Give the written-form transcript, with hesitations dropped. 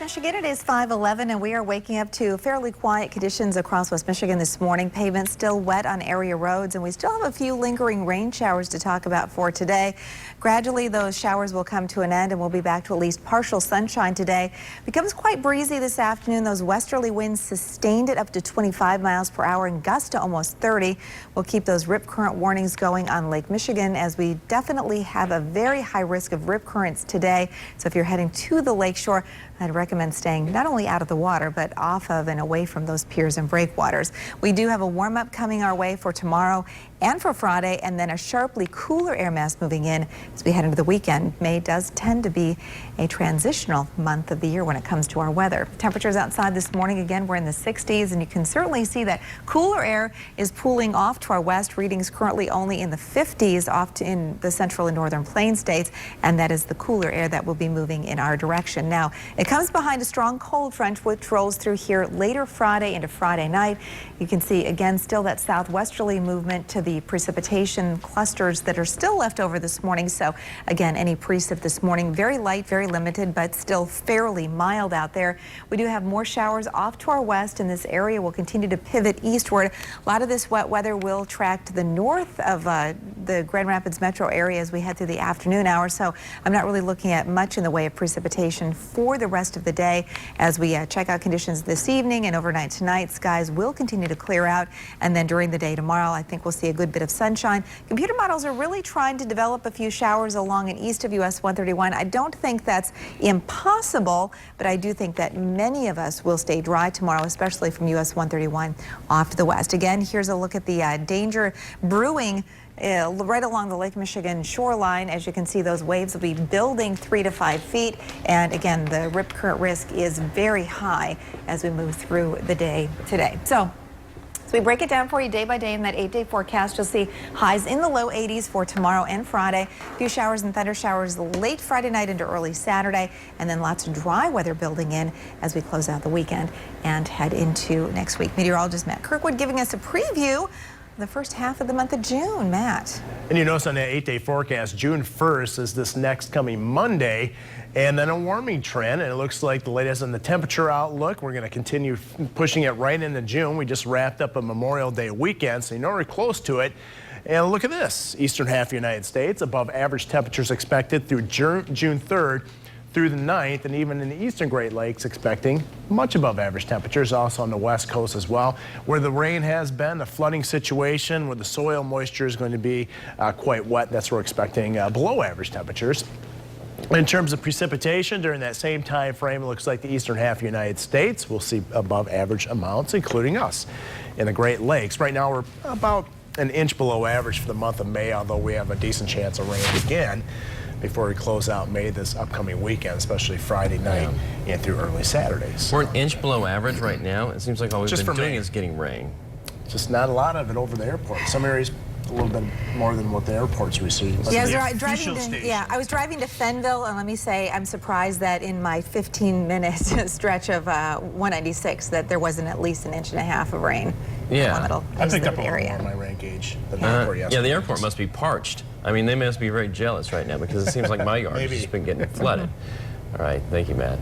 Michigan. It is 5:11 and we are waking up to fairly quiet conditions across West Michigan this morning. Pavement still wet on area roads, and we still have a few lingering rain showers to talk about for today. Gradually, those showers will come to an end and we'll be back to at least partial sunshine today. Becomes quite breezy this afternoon. Those westerly winds sustained it up to 25 miles per hour and gusts to almost 30. We'll keep those rip current warnings going on Lake Michigan, as we definitely have a very high risk of rip currents today. So if you're heading to the lakeshore, I'd recommend staying not only out of the water, but off of and away from those piers and breakwaters. We do have a warm up coming our way for tomorrow and for Friday, and then a sharply cooler air mass moving in as we head into the weekend. May does tend to be a transitional month of the year when it comes to our weather. Temperatures outside this morning, again, we're in the 60s, and you can certainly see that cooler air is pooling off to our west. Readings currently only in the 50s off to in the central and northern plain states, and that is the cooler air that will be moving in our direction. Now, it comes behind a strong cold front which rolls through here later Friday into Friday night. You can see again still that southwesterly movement to the precipitation clusters that are still left over this morning. So again, any precip this morning, very light, very limited, but still fairly mild out there. We do have more showers off to our west, and this area will continue to pivot eastward. A lot of this wet weather will track to the north of the Grand Rapids metro area as we head through the afternoon hours. So I'm not really looking at much in the way of precipitation for the rest of the day. As we check out conditions this evening and overnight tonight, skies will continue to clear out, and then during the day tomorrow, I think we'll see a good bit of sunshine. Computer models are really trying to develop a few showers along and east of US 131. I don't think that's impossible, but I do think that many of us will stay dry tomorrow, especially from US 131 off to the west. Again, here's a look at the danger brewing right along the Lake Michigan shoreline. As you can see, those waves will be building 3 to 5 feet. And again, the rip current risk is very high as we move through the day today. So we break it down for you day by day in that 8-day forecast. You'll see highs in the low 80s for tomorrow and Friday. A few showers and thunder showers late Friday night into early Saturday, and then lots of dry weather building in as we close out the weekend and head into next week. Meteorologist Matt Kirkwood giving us a preview the first half of the month of June. Matt. And you notice on that 8-day forecast, June 1st is this next coming Monday, and then a warming trend. And it looks like the latest on the temperature outlook, we're going to continue pushing it right into June. We just wrapped up a Memorial Day weekend, so you know we're close to it. And look at this, eastern half of the United States, above average temperatures expected through June 3rd. Through the 9th, and even in the eastern Great Lakes expecting much above average temperatures, also on the west coast as well. Where the rain has been, the flooding situation where the soil moisture is going to be quite wet, that's where we're expecting below average temperatures. In terms of precipitation during that same time frame, it looks like the eastern half of the United States will see above average amounts, including us in the Great Lakes. Right now we're about an inch below average for the month of May, although we have a decent chance of rain again before we close out May this upcoming weekend, especially Friday night and through early Saturdays. We're an inch below average right now. It seems like all we've been doing is getting rain. Just not a lot of it over the airport. Some areas a little bit more than what the airports receive. Yeah, I was driving to Fenville, and let me say I'm surprised that in my 15-minute stretch of 196 that there wasn't at least an inch and a half of rain. Yeah, I picked up a little more on my rain gauge than the airport yesterday. Yeah, the airport must be parched. I mean, they must be very jealous right now because it seems like my yard has just been getting flooded. All right, thank you, Matt.